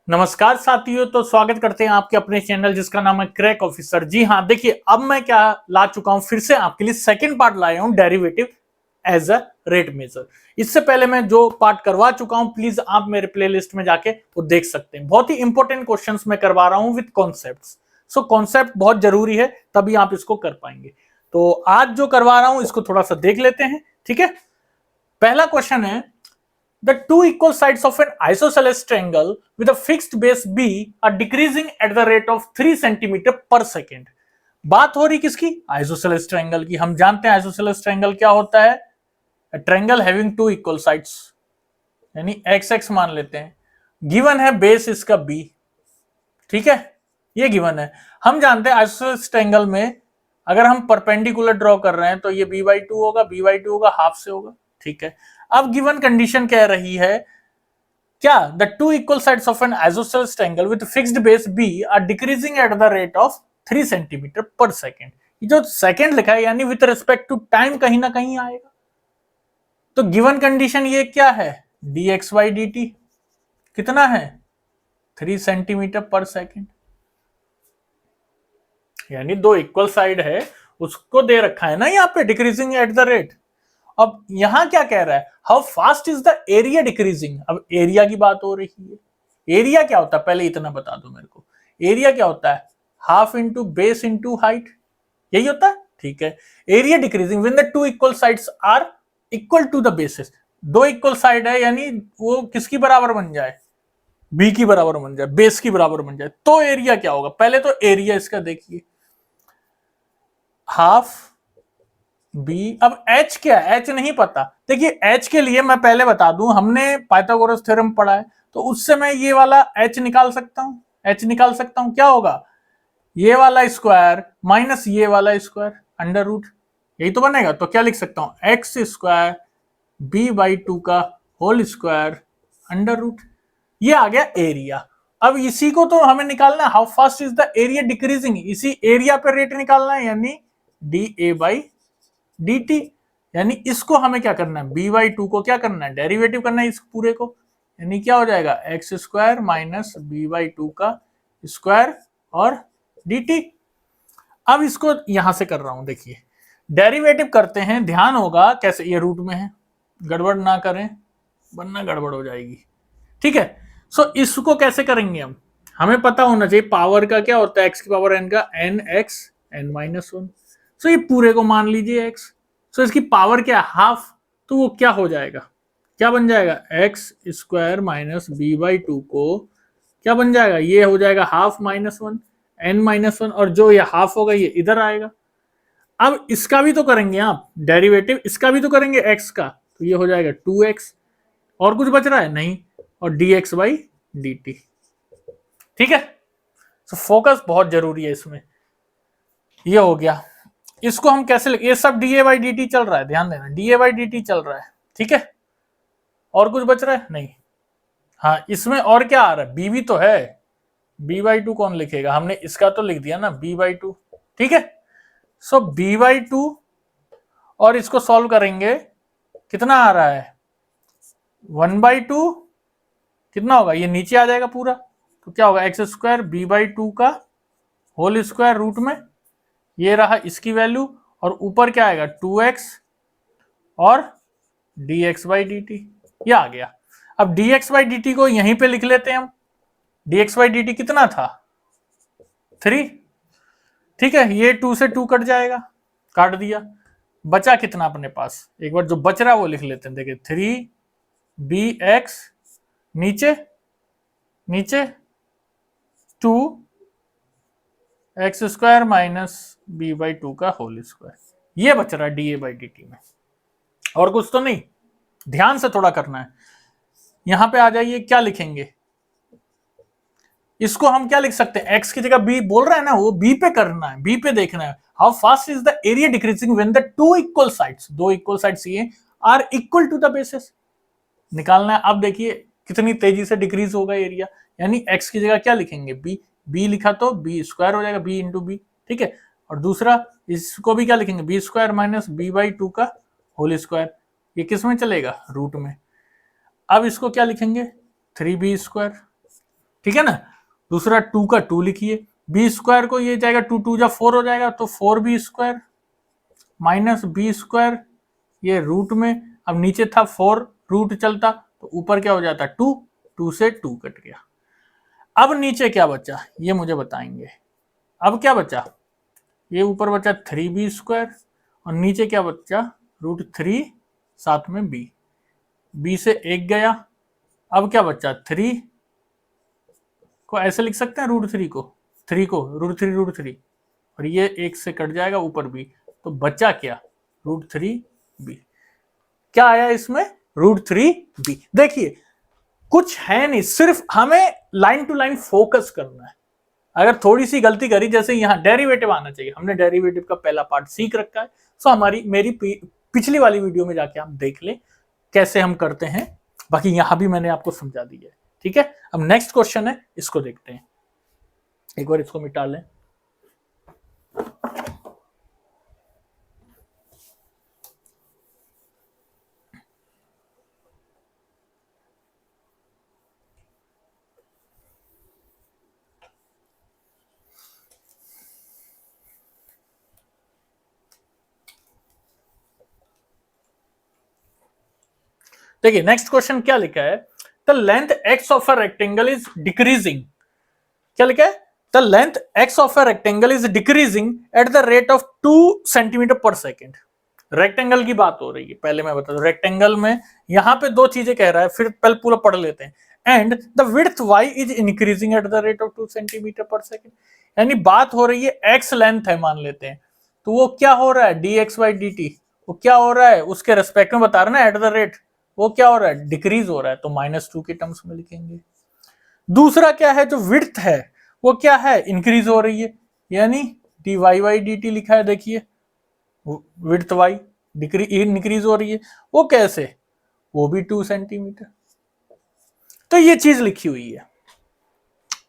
नमस्कार साथियों, तो स्वागत करते हैं आपके अपने चैनल जिसका नाम है क्रैक ऑफिसर। जी हाँ, देखिए अब मैं क्या ला चुका हूं, फिर से आपके लिए सेकंड पार्ट लाया हूं, derivative as a rate measure. इससे पहले मैं जो पार्ट करवा चुका हूं, प्लीज आप मेरे प्लेलिस्ट में जाके वो देख सकते हैं। बहुत ही इंपॉर्टेंट क्वेश्चंस मैं करवा रहा हूं विद कॉन्सेप्ट्स। सो कॉन्सेप्ट बहुत जरूरी है, तभी आप इसको कर पाएंगे। तो आज जो करवा रहा हूं इसको थोड़ा सा देख लेते हैं। ठीक है, पहला क्वेश्चन है, the two equal sides of an isosceles triangle with a fixed base b are decreasing at the rate of 3 centimeter per second। बात हो रही किसकी? आइसोसेलेस ट्रायंगल की। हम जानते हैं आइसोसेलेस ट्रायंगल क्या होता है, triangle having two equal sides, यानी एक्स एक्स मान लेते हैं। गिवन है बेस इसका b, ठीक है, ये गिवन है। हम जानते हैं आइसोसेलेस ट्रायंगल में अगर हम परपेंडिकुलर ड्रॉ कर रहे हैं तो ये b/2 होगा, b/2 होगा, हाफ से होगा। ठीक है, अब गिवन कंडीशन कह रही है क्या, the two equal sides of an isosceles triangle with fixed base b are decreasing at the rate of 3 centimetre per second. जो सेकेंड लिखा है यानी विद रिस्पेक्ट टू टाइम कहीं ना कहीं आएगा। तो गिवन कंडीशन ये क्या है, dx/dt कितना है, 3 सेंटीमीटर पर सेकेंड, यानी दो इक्वल साइड है उसको दे रखा है ना यहाँ पे, डिक्रीजिंग एट द रेट। अब यहां क्या कह रहा है, how fast is the area decreasing. अब एरिया की बात हो रही है। एरिया क्या होता है, पहले इतना बता दो मेरे को। एरिया क्या होता है, half into base into height, यही होता है। ठीक है, area decreasing when the two equal sides are equal to the basis. दो इक्वल साइड है यानी वो किसकी बराबर बन जाए, बी की बराबर बन जाए, बेस की बराबर बन जाए, तो एरिया क्या होगा। पहले तो एरिया इसका देखिए, हाफ बी। अब एच क्या है, एच नहीं पता। देखिए एच के लिए मैं पहले बता दूं, हमने पाइथागोरस थ्योरम पढ़ा है, तो उससे मैं ये वाला एच निकाल सकता हूं। एच निकाल सकता हूं, क्या होगा, ये वाला स्क्वायर माइनस ये वाला स्क्वायर अंडर रूट, यही तो बनेगा। तो क्या लिख सकता हूं, एक्स स्क्वायर b/2 का होल स्क्वायर अंडर रूट, ये आ गया एरिया। अब इसी को तो हमें निकालना है, how fast is the area decreasing, इसी एरिया पर रेट निकालना है, यानी dA/dt। यानी इसको हमें क्या करना है, b/2 को क्या करना है, डेरिवेटिव करना है इस पूरे को, यानी क्या हो जाएगा, एक्स स्क्वायर माइनस b/2 का स्क्वायर और dt। अब इसको यहां से कर रहा हूं, देखिए डेरिवेटिव करते हैं, ध्यान होगा कैसे, ये रूट में है, गड़बड़ ना करें वरना गड़बड़ हो जाएगी। ठीक है, सो इसको कैसे करेंगे हम, हमें पता होना चाहिए पावर का क्या होता है, एक्स की पावर n का nx n-1। सो ये पूरे को मान लीजिए x। सो इसकी पावर क्या है, हाफ, तो वो क्या हो जाएगा, क्या बन जाएगा, एक्स स्क्वायर माइनस b/2 को क्या बन जाएगा, ये हो जाएगा हाफ -1 n-1, और जो ये हाफ होगा ये इधर आएगा। अब इसका भी तो करेंगे आप डेरिवेटिव, इसका भी तो करेंगे x का, तो ये हो जाएगा 2x, और कुछ बच रहा है नहीं, और dx/dt। ठीक है, तो फोकस बहुत जरूरी है इसमें। ये हो गया, इसको हम कैसे ये सब dA/dt चल रहा है, ध्यान देना dA/dt चल रहा है। ठीक है, और कुछ बच रहा है नहीं, हाँ इसमें और क्या आ रहा है, b भी तो है, b/2 कौन लिखेगा, हमने इसका तो लिख दिया ना b/2। ठीक है, सो b/2 और इसको सॉल्व करेंगे, कितना आ रहा है 1/2, कितना होगा, ये नीचे आ जाएगा पूरा, तो क्या होगा, एक्स स्क्वायर b/2 का होल स्क्वायर रूट में, ये रहा इसकी वैल्यू, और ऊपर क्या आएगा 2x और dx/dt, ये आ गया। अब dx/dt को यहीं पे लिख लेते हैं हम, dx/dt कितना था 3। ठीक है, ये 2 से 2 कट जाएगा, काट दिया, बचा कितना अपने पास, एक बार जो बच रहा है वो लिख लेते हैं, देखिए 3bx नीचे नीचे 2x स्क्वायर माइनस b/2 का होल स्क्वायर, ये बच रहा है dA/dt में, और कुछ तो नहीं। ध्यान से थोड़ा करना है, यहां पे आ जाइए, क्या लिखेंगे, इसको हम क्या लिख सकते हैं, x की जगह b बोल रहा है ना, वो b पे करना है, b पे देखना है। How fast is the area decreasing when the two equal sides, दो इक्वल साइड्स ये are equal to the basis, निकालना है। अब देखिए कितनी तेजी से डिक्रीज होगा एरिया, यानी x की जगह क्या लिखेंगे, b लिखा तो b स्क्वायर हो जाएगा, b इंटू बी। ठीक है, और दूसरा इसको भी क्या लिखेंगे, b स्क्वायर माइनस b/2 का होल स्क्वायर, ये किस में चलेगा, रूट में। अब इसको क्या लिखेंगे, 3b स्क्वायर। ठीक है ना। दूसरा 2 का 2 लिखिए, बी स्क्वायर को ये जाएगा 2 2 जा 4 हो जाएगा, तो 4b square minus b square, ये रूट में, अब नीचे था 4, रूट चलता तो ऊपर क्या हो जाता 2, 2 से 2 कट गया। अब नीचे क्या बचा ये मुझे बताएंगे। अब क्या बचा, ये ऊपर बचा 3b स्क्वायर और नीचे क्या बचा √3 साथ में b से 1 गया। अब क्या बचा 3 को ऐसे लिख सकते हैं √3 को, 3 को √3 और ये 1 से कट जाएगा ऊपर b, तो बचा क्या √3b। क्या आया इसमें √3b। देखिए कुछ है नहीं, सिर्फ हमें लाइन टू लाइन फोकस करना है। अगर थोड़ी सी गलती करी, जैसे यहाँ डेरिवेटिव आना चाहिए, हमने डेरिवेटिव का पहला पार्ट सीख रखा है, सो मेरी पिछली वाली वीडियो में जाके आप देख ले कैसे हम करते हैं, बाकी यहां भी मैंने आपको समझा दिया है। ठीक है, अब नेक्स्ट क्वेश्चन है, इसको देखते हैं। एक बार इसको मिटा लें। देखिए नेक्स्ट क्वेश्चन क्या लिखा है, the length x of a rectangle is decreasing. क्या लिखा है, the length x of a rectangle is decreasing at the rate of 2 centimetre per second. Rectangle की बात हो रही है, पहले मैं बता दूं रेक्टेंगल में यहां पे दो चीजें कह रहा है, फिर पहले पूरा पढ़ लेते हैं। And the width y is increasing at the rate of 2 centimetre per second, यानी बात हो रही है x लेंथ है मान लेते हैं, तो वो क्या हो रहा है dx/dt, वो क्या हो रहा है उसके रेस्पेक्ट में बता रहे ना एट द रेट, वो क्या हो रहा है डिक्रीज हो रहा है, तो -2 के टर्म्स में लिखेंगे। दूसरा क्या है, जो विड्थ है वो क्या है इंक्रीज हो रही है, यानी dy/dt लिखा है, देखिए विड्थ y इंक्रीज हो रही है, वो कैसे, वो भी 2 सेंटीमीटर। तो ये चीज लिखी हुई है।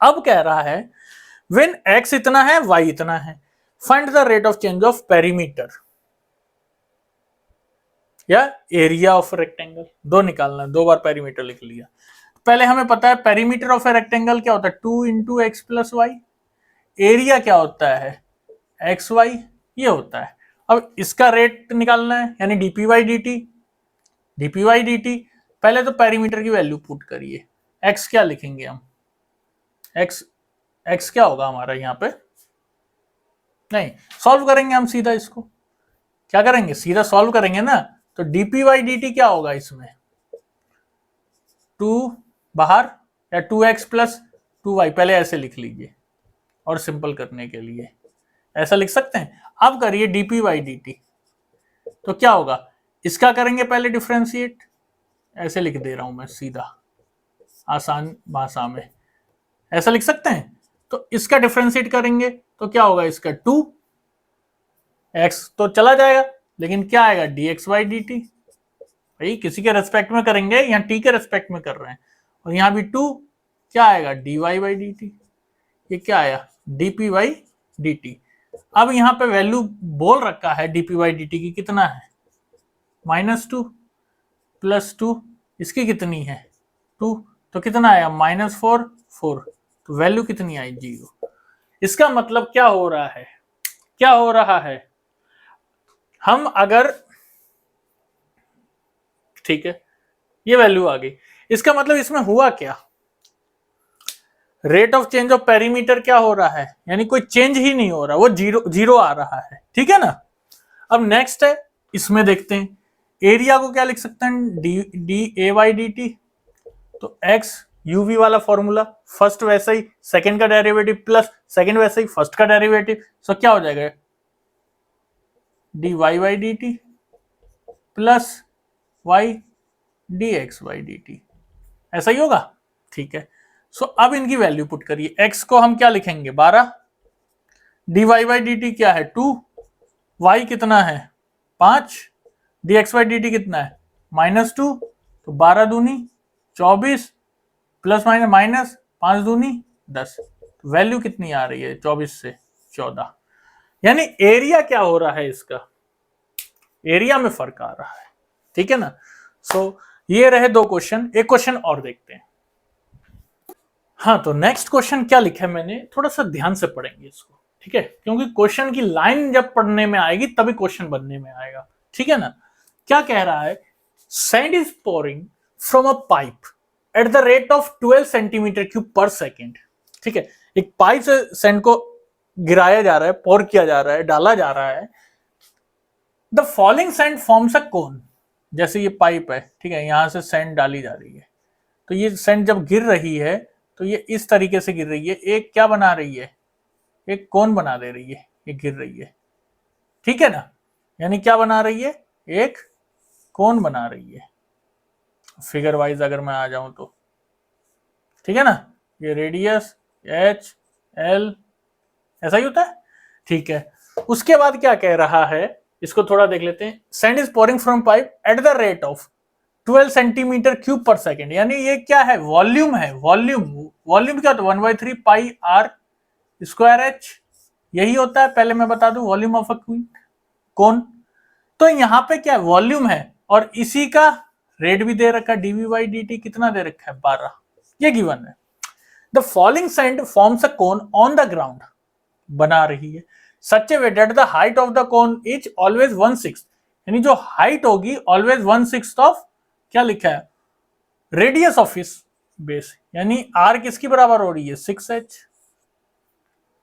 अब कह रहा है व्हेन x इतना है y इतना है, find the rate of change of perimeter या एरिया ऑफ रेक्टेंगल, दो निकालना है, 2 बार पेरीमीटर लिख लिया। पहले हमें पता है पेरीमीटर ऑफ ए रेक्टेंगल क्या होता है 2 into x plus y, area क्या होता है एक्स वाई, ये होता है। अब इसका रेट निकालना है, यानी dpy/dt। पहले तो पेरीमीटर की वैल्यू पुट करिए, x क्या लिखेंगे हम, x क्या होगा हमारा यहाँ पे, नहीं सॉल्व करेंगे हम सीधा, इसको क्या करेंगे सीधा सॉल्व करेंगे ना, तो dpy/dt क्या होगा इसमें 2 बाहर या 2x प्लस 2y, पहले ऐसे लिख लीजिए और सिंपल करने के लिए ऐसा लिख सकते हैं। अब करिए dpy/dt, तो क्या होगा, इसका करेंगे पहले डिफरेंशिएट, ऐसे लिख दे रहा हूं मैं सीधा आसान भाषा में, ऐसा लिख सकते हैं। तो इसका डिफरेंशिएट करेंगे तो क्या होगा, इसका 2x तो चला जाएगा, लेकिन क्या आएगा dx/dt, भाई किसी के रेस्पेक्ट में करेंगे, यहाँ t के रेस्पेक्ट में कर रहे हैं, और यहाँ भी 2 क्या आएगा dy/dt, ये क्या आया dp/dt। अब यहाँ पे वैल्यू बोल रखा है dp/dt की कितना है -2 + 2, इसकी कितनी है 2, तो कितना आया -4, 4, तो वैल्यू कितनी आई 0। इसका मतलब क्या हो रहा है, क्या हो रहा है, हम अगर ठीक है ये वैल्यू आ गई, इसका मतलब इसमें हुआ क्या, rate of change of perimeter क्या हो रहा है, यानी कोई चेंज ही नहीं हो रहा, वो जीरो आ रहा है, ठीक है ना। अब नेक्स्ट है, इसमें देखते हैं एरिया को क्या लिख सकते हैं dA/dt, तो x uv वाला फॉर्मूला, फर्स्ट वैसा ही सेकंड का डेरिवेटिव प्लस सेकंड वैसा ही फर्स्ट का डेरिवेटिव, सो क्या हो जाएगा dy/dt प्लस y dx/dt, ऐसा ही होगा, ठीक है। सो अब इनकी वैल्यू पुट करिए, x को हम क्या लिखेंगे 12, dy/dt क्या है 2, y कितना है 5, dx/dt कितना है -2, तो 12 दूनी 24 प्लस माइनस 5 दूनी 10, तो वैल्यू कितनी आ रही है 24 से 14, यानी एरिया क्या हो रहा है, इसका एरिया में फर्क आ रहा है, ठीक है ना। सो ये रहे 2 क्वेश्चन, एक क्वेश्चन और देखते हैं। हाँ, तो नेक्स्ट क्वेश्चन क्या लिखा है मैंने, थोड़ा सा ध्यान से पढ़ेंगे इसको, ठीक है, क्योंकि क्वेश्चन की लाइन जब पढ़ने में आएगी तभी क्वेश्चन बनने में आएगा, ठीक है ना। क्या कह रहा है, sand is pouring from a pipe eight the rate of 12 centimetre cube पर सेकेंड, ठीक है, एक पाइप से सैंड को गिराया जा रहा है, पोर किया जा रहा है, डाला जा रहा है। The falling sand forms a cone, जैसे ये पाइप है, ठीक है, यहां से सैंड डाली जा रही है, तो ये सैंड जब गिर रही है तो ये इस तरीके से गिर रही है, एक क्या बना रही है, एक कोन बना दे रही है, ये गिर रही है, ठीक है ना, यानी क्या बना रही है, एक कोन बना रही है। फिगर वाइज अगर मैं आ जाऊं तो, ठीक है ना, ये रेडियस एच एल ऐसा ही होता है, ठीक है। उसके बाद क्या कह रहा है, इसको थोड़ा देख लेते हैं। Sand is pouring from pipe eight the rate of 12 centimetre cube पर सेकेंड, यानी ये क्या है, वॉल्यूम है, वॉल्यूम, वॉल्यूम क्या होता है, 1/3 पाई आर स्क्वायर एच, यही होता है, पहले मैं बता दूं, वॉल्यूम ऑफ अ कोन। तो यहां पे क्या वॉल्यूम है, और इसी का रेट भी दे रखा है, डीवी बाई डी टी कितना दे रखा है, 12, ये गिवन है। The falling sand forms a cone on the ground, बना रही है, such a way that the height of the cone is always 1/6, यानी जो हाइट होगी ऑलवेज 1/6 ऑफ, क्या लिखा है, रेडियस ऑफ इस बेस, यानी आर किसकी बराबर हो रही है, 6h,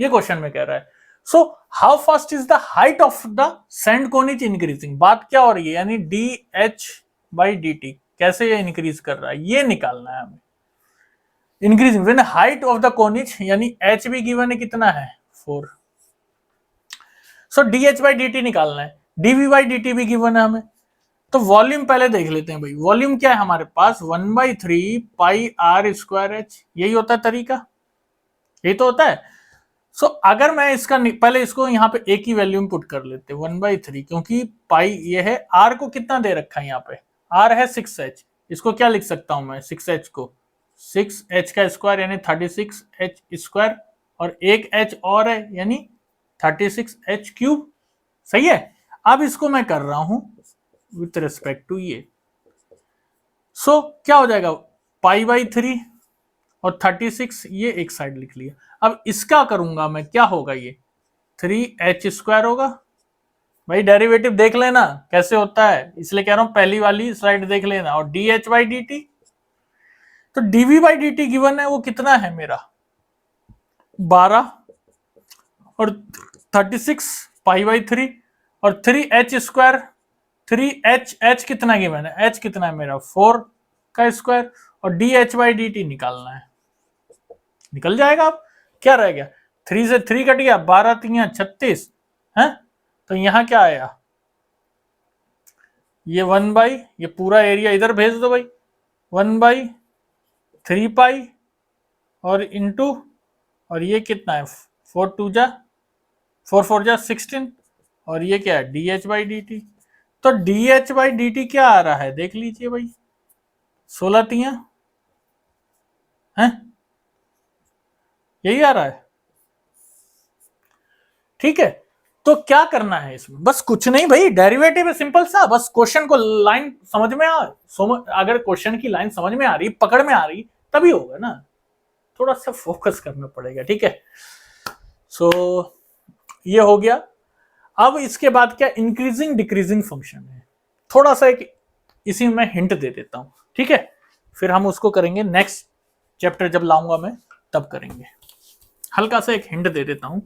ये क्वेश्चन में कह रहा है। So how fast is the height of the sand cone is increasing, बात क्या हो रही है, यानी D H by D T कैसे ये इंक्रीज कर रहा है, ये निकालना है हमें। Increasing when height of the cone is, यानी एच भी गिवन है, कितना है 4, so D H by D T निकालना है, डीवी बाई डी टी भी गिवन है हमें। तो वॉल्यूम पहले देख लेते हैं भाई, वॉल्यूम क्या है हमारे पास, 1/3 पाई आर स्क्वायर एच, यही होता है तरीका, यही तो होता है। सो अगर मैं इसका पहले इसको यहाँ पे एक ही वैल्यूम पुट कर लेते हैं 1/3, क्योंकि पाई ये है, आर को कितना दे रखा है यहाँ पे, आर है 6h, इसको क्या लिख सकता हूं मैं, 6h को 6h का स्क्वायर यानी 36h स्क्वायर, और एक h और है यानी 36h क्यूब, सही है। अब इसको मैं कर रहा हूं विथ रिस्पेक्ट टू ये, सो क्या हो जाएगा, पाई/3 और 36 ये एक साइड लिख लिया। अब इसका करूंगा मैं, क्या होगा, ये 3h स्क्वायर होगा, भाई डेरिवेटिव देख लेना कैसे होता है, इसलिए कह रहा हूं पहली वाली स्लाइड देख लेना, और dh बाई डी टी, तो dv by D T given है, वो कितना है मेरा 12 और 36 पाई/3 और 3h स्क्वायर, 3h कितना गिवन है, h कितना है मेरा 4 का स्क्वायर, और dh बाई डी टी निकालना है, निकल जाएगा। अब क्या रह गया, 3 से 3 कट गया, 12 3 36 है, तो यहां क्या आया, ये 1/, ये पूरा एरिया इधर भेज दो भाई, 1/3 पाई और इंटू, और ये कितना है 4 2 जा 4 4 जा 16, और ये क्या है dh बाई डी टी, तो dh बाई डी टी क्या आ रहा है देख लीजिए भाई, 16 3 है, यही आ रहा है, ठीक है। तो क्या करना है इसमें, बस कुछ नहीं भाई, डेरिवेटिव है सिंपल सा, बस क्वेश्चन को लाइन समझ में अगर क्वेश्चन की लाइन समझ में आ रही, पकड़ में आ रही, तभी होगा ना, थोड़ा सा फोकस करना पड़ेगा, ठीक है। सो ये हो गया। अब इसके बाद क्या, इंक्रीजिंग डिक्रीजिंग फंक्शन है, थोड़ा सा एक इसी में हिंट दे देता हूं, ठीक है, फिर हम उसको करेंगे नेक्स्ट चैप्टर जब लाऊंगा मैं तब करेंगे, हल्का सा एक हिंट दे देता हूं